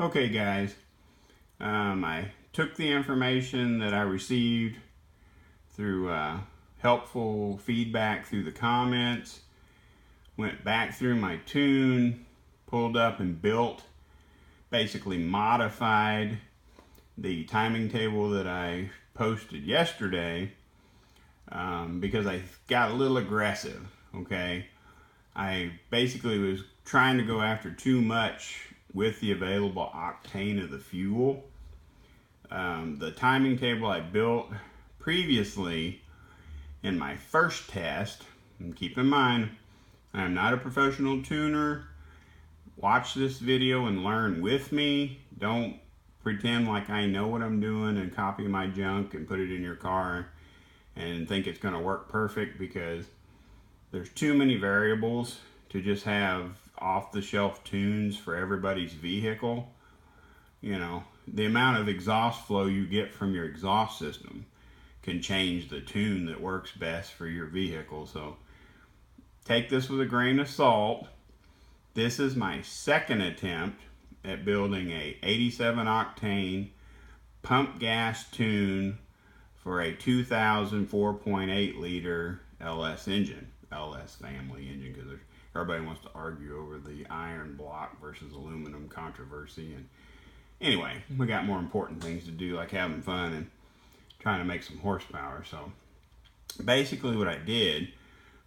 Okay guys, I took the information that I received through helpful feedback through the comments, went back through my tune, pulled up and built, basically modified the timing table that I posted yesterday because I got a little aggressive, okay? I basically was trying to go after too much with the available octane of the fuel. The timing table I built previously in my first test, and keep in mind, I am not a professional tuner. Watch this video and learn with me. Don't pretend like I know what I'm doing and copy my junk and put it in your car and think it's going to work perfect, because there's too many variables to just have off-the-shelf tunes for everybody's vehicle. You know, the amount of exhaust flow you get from your exhaust system can change the tune that works best for your vehicle. So take this with a grain of salt. This is my second attempt at building a 87 octane pump gas tune for a 2000 4.8 liter LS engine, LS family engine, because everybody wants to argue over the iron block versus aluminum controversy. And anyway, we got more important things to do, like having fun and trying to make some horsepower. So basically what I did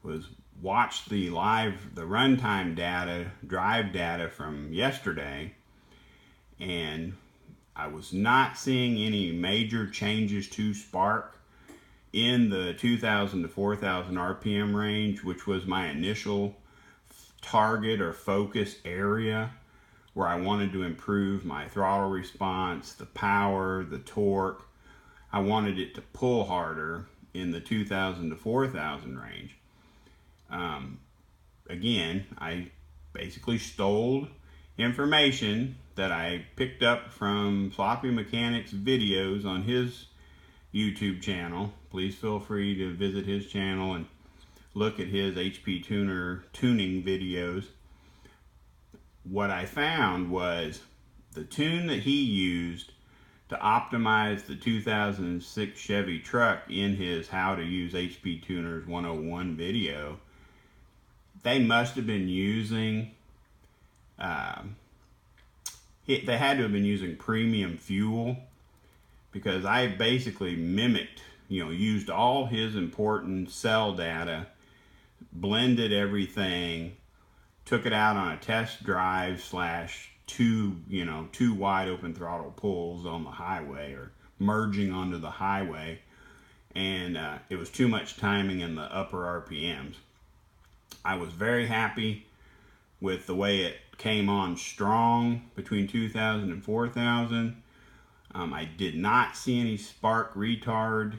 was watch the runtime data, drive data from yesterday, and I was not seeing any major changes to spark in the 2000 to 4000 RPM range, which was my initial target or focus area where I wanted to improve my throttle response, the power, the torque. I wanted it to pull harder in the 2000 to 4000 range. Again, I basically stole information that I picked up from Floppy Mechanics videos on his YouTube channel. Please feel free to visit his channel and look at his HP tuner tuning videos. What I found was the tune that he used to optimize the 2006 Chevy truck in his How to Use HP Tuners 101 video. They must have been using they had to have been using premium fuel, because I basically mimicked, used all his important cell data, blended everything, took it out on a test drive / two wide open throttle pulls on the highway, or merging onto the highway, and it was too much timing in the upper RPMs. I was very happy with the way it came on strong between 2000 and 4000. I did not see any spark retard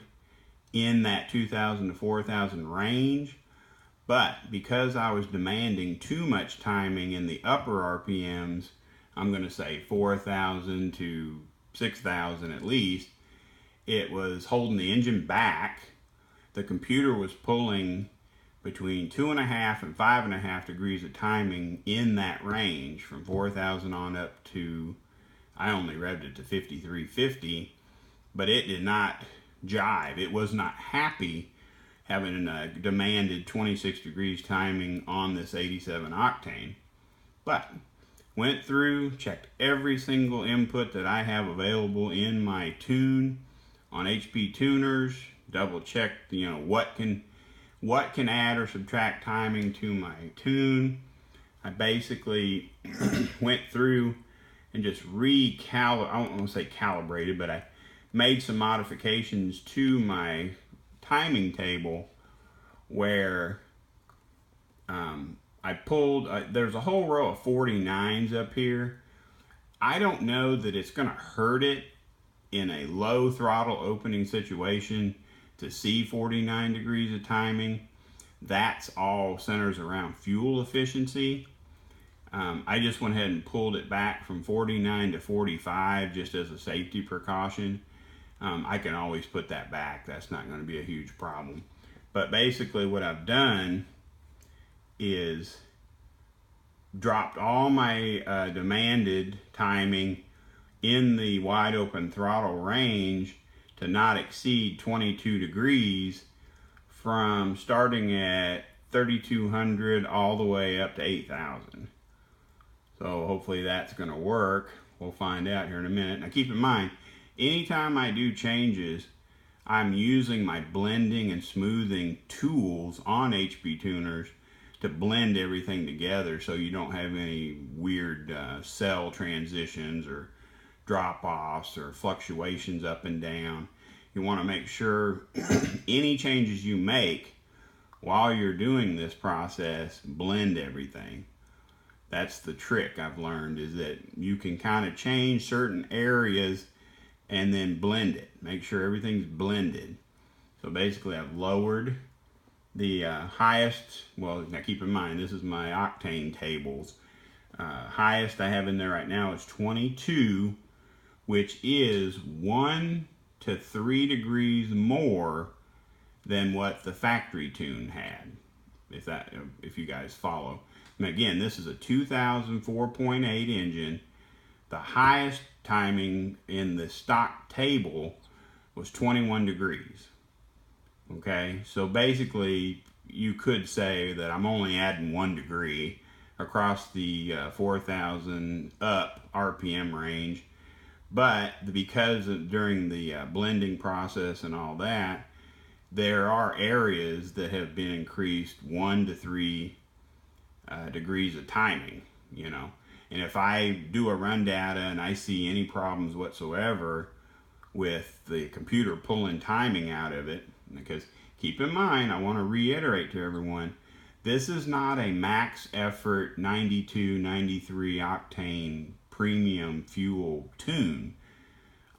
in that 2000 to 4000 range, but because I was demanding too much timing in the upper RPMs, I'm going to say 4000 to 6000 at least, it was holding the engine back. The computer was pulling between 2.5 and 5.5 degrees of timing in that range, from 4000 on up to, I only revved it to 5350, but it did not jive. It was not happy having a demanded 26 degrees timing on this 87 octane. But went through, checked every single input that I have available in my tune on HP Tuners, double checked, what can add or subtract timing to my tune. I basically went through and just I don't want to say calibrated, but I made some modifications to my timing table where I pulled, there's a whole row of 49s up here. I don't know that it's going to hurt it in a low throttle opening situation to see 49 degrees of timing. That's all centers around fuel efficiency. I just went ahead and pulled it back from 49 to 45 just as a safety precaution. I can always put that back. That's not going to be a huge problem. But basically what I've done is dropped all my demanded timing in the wide open throttle range to not exceed 22 degrees from starting at 3200 all the way up to 8000. So hopefully that's going to work. We'll find out here in a minute. Now keep in mind, anytime I do changes, I'm using my blending and smoothing tools on HP tuners to blend everything together so you don't have any weird cell transitions or drop-offs or fluctuations up and down. You want to make sure any changes you make while you're doing this process, blend everything. That's the trick I've learned, is that you can kind of change certain areas and then blend it. Make sure everything's blended. So basically I've lowered the highest, well, now keep in mind this is my octane tables. Highest I have in there right now is 22, which is 1 to 3 degrees more than what the factory tune had, if you guys follow. And again, this is a 2000 4.8 engine. The highest timing in the stock table was 21 degrees. Okay, so basically you could say that I'm only adding 1 degree across the 4000 up RPM range, but because during the blending process and all that, there are areas that have been increased 1 to 3 degrees of timing, you know. And if I do a run data and I see any problems whatsoever with the computer pulling timing out of it, because keep in mind, I want to reiterate to everyone, this is not a max effort 92, 93 octane premium fuel tune.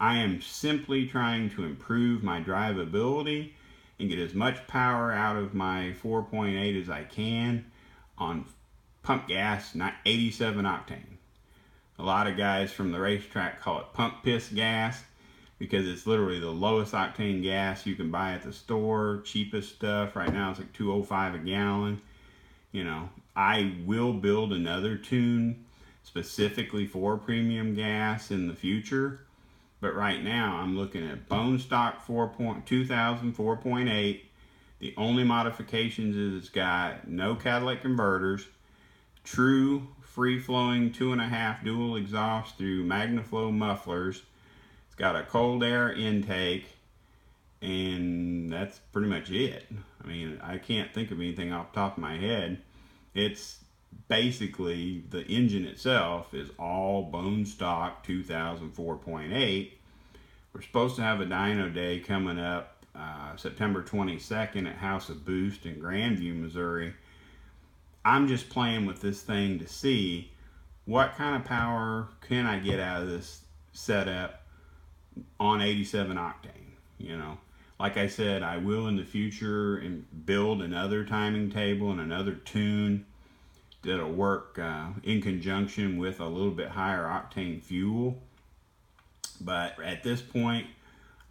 I am simply trying to improve my drivability and get as much power out of my 4.8 as I can on pump gas, not 87 octane. A lot of guys from the racetrack call it pump piss gas because it's literally the lowest octane gas you can buy at the store, cheapest stuff. Right now it's like $2.05 a gallon. You know, I will build another tune specifically for premium gas in the future, but right now I'm looking at bone stock 2000 4.8. The only modifications is it's got no catalytic converters, true free-flowing 2.5 dual exhaust through Magnaflow mufflers. It's got a cold air intake, and that's pretty much it. I mean, I can't think of anything off the top of my head. It's basically, the engine itself is all bone stock 2000 4.8. We're supposed to have a dyno day coming up September 22nd at House of Boost in Grandview, Missouri. I'm just playing with this thing to see what kind of power can I get out of this setup on 87 octane. You know, like I said, I will in the future build another timing table and another tune that'll work in conjunction with a little bit higher octane fuel. But at this point,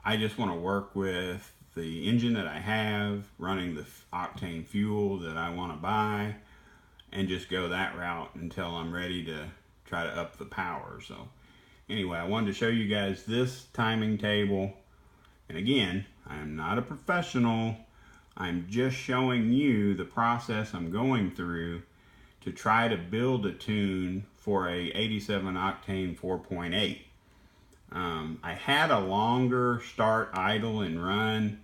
I just want to work with the engine that I have, running the octane fuel that I want to buy, and just go that route until I'm ready to try to up the power. So anyway, I wanted to show you guys this timing table. And again, I am not a professional. I'm just showing you the process I'm going through to try to build a tune for a 87 octane 4.8. I had a longer start, idle, and run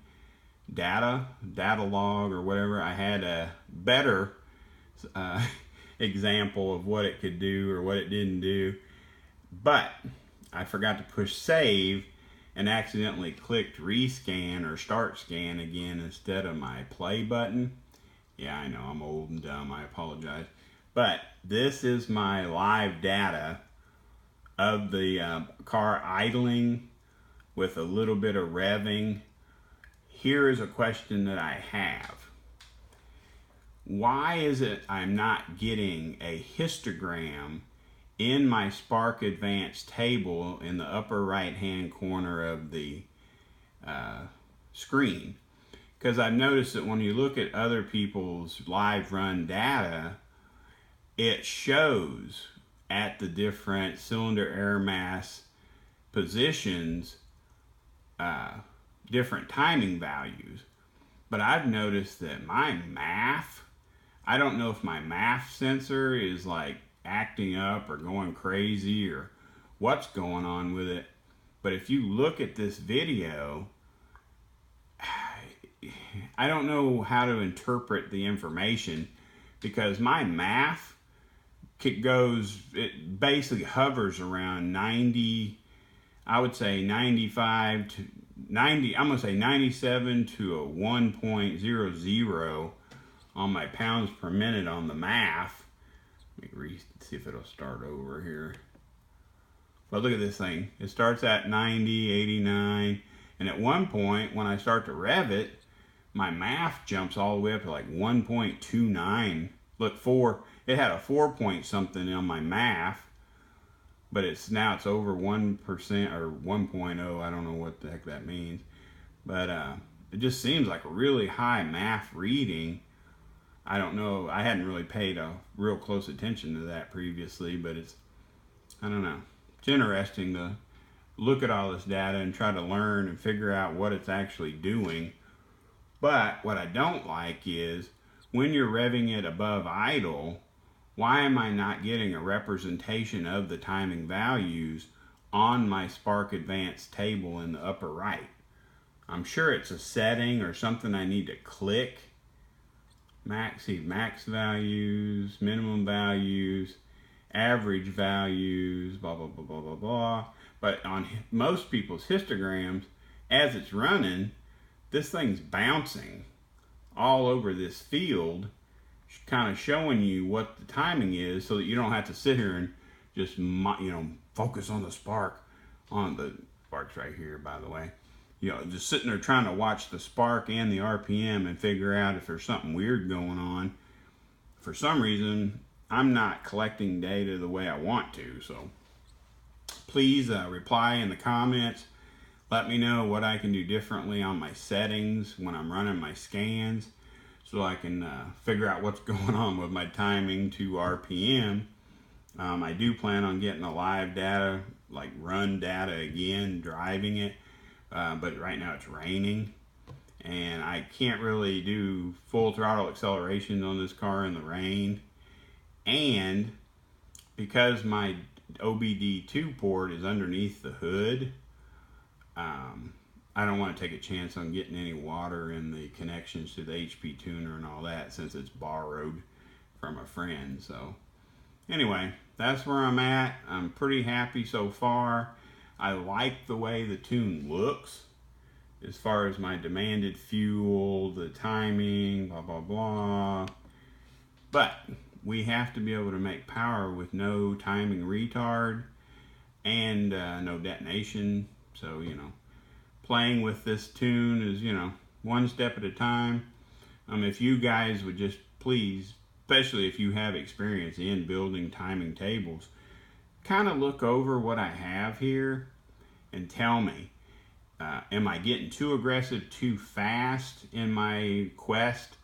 data log or whatever. I had a better example of what it could do or what it didn't do, but I forgot to push save and accidentally clicked rescan or start scan again instead of my play button. Yeah, I know, I'm old and dumb, I apologize. But this is my live data of the car idling with a little bit of revving. Here is a question that I have. Why is it I'm not getting a histogram in my Spark Advanced table in the upper right hand corner of the screen? Because I've noticed that when you look at other people's live run data, it shows at the different cylinder air mass positions different timing values. But I've noticed that my MAF, I don't know if my MAF sensor is like acting up or going crazy or what's going on with it. But if you look at this video, I don't know how to interpret the information, because my MAF it basically hovers around 90, I would say 95 to 90, I'm going to say 97 to a 1.00 on my pounds per minute on the MAF. Let me see if it'll start over here. But look at this thing. It starts at 90, 89, and at one point when I start to rev it, my MAF jumps all the way up to like 1.29. Look, it had a 4 point something on my MAF, but now it's over 1% or 1.0. I don't know what the heck that means, but it just seems like a really high MAF reading. I don't know. I hadn't really paid a real close attention to that previously, but I don't know. It's interesting to look at all this data and try to learn and figure out what it's actually doing. But what I don't like is when you're revving it above idle, why am I not getting a representation of the timing values on my Spark Advanced table in the upper right? I'm sure it's a setting or something I need to click. Max values, minimum values, average values, blah, blah, blah, blah, blah, blah. But on most people's histograms, as it's running, this thing's bouncing all over this field, kind of showing you what the timing is, so that you don't have to sit here and just, focus on the spark. On the spark's right here, by the way. Just sitting there trying to watch the spark and the RPM and figure out if there's something weird going on. For some reason, I'm not collecting data the way I want to, so please reply in the comments. Let me know what I can do differently on my settings when I'm running my scans, so I can figure out what's going on with my timing to RPM. I do plan on getting a live data, like run data again, driving it, but right now it's raining, and I can't really do full throttle acceleration on this car in the rain. And because my OBD2 port is underneath the hood, I don't want to take a chance on getting any water in the connections to the HP tuner and all that, since it's borrowed from a friend. So anyway, that's where I'm at. I'm pretty happy so far. I like the way the tune looks as far as my demanded fuel, the timing, blah, blah, blah. But we have to be able to make power with no timing retard and no detonation. So, playing with this tune is, one step at a time. If you guys would just please, especially if you have experience in building timing tables, kind of look over what I have here and tell me, am I getting too aggressive too fast in my quest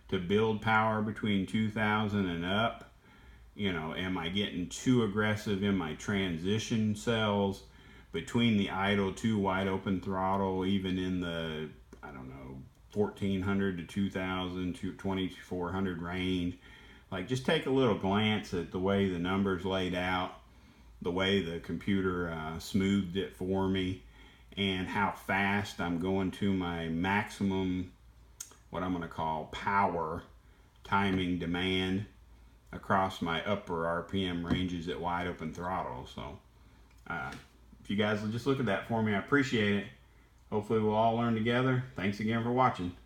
to build power between 2000 and up? Am I getting too aggressive in my transition cells between the idle to wide open throttle, even in the, 1400 to 2000 to 2400 range? Like, just take a little glance at the way the numbers laid out, the way the computer smoothed it for me, and how fast I'm going to my maximum, what I'm going to call power timing demand across my upper RPM ranges at wide open throttle. So if you guys will just look at that for me, I appreciate it. Hopefully we'll all learn together. Thanks again for watching.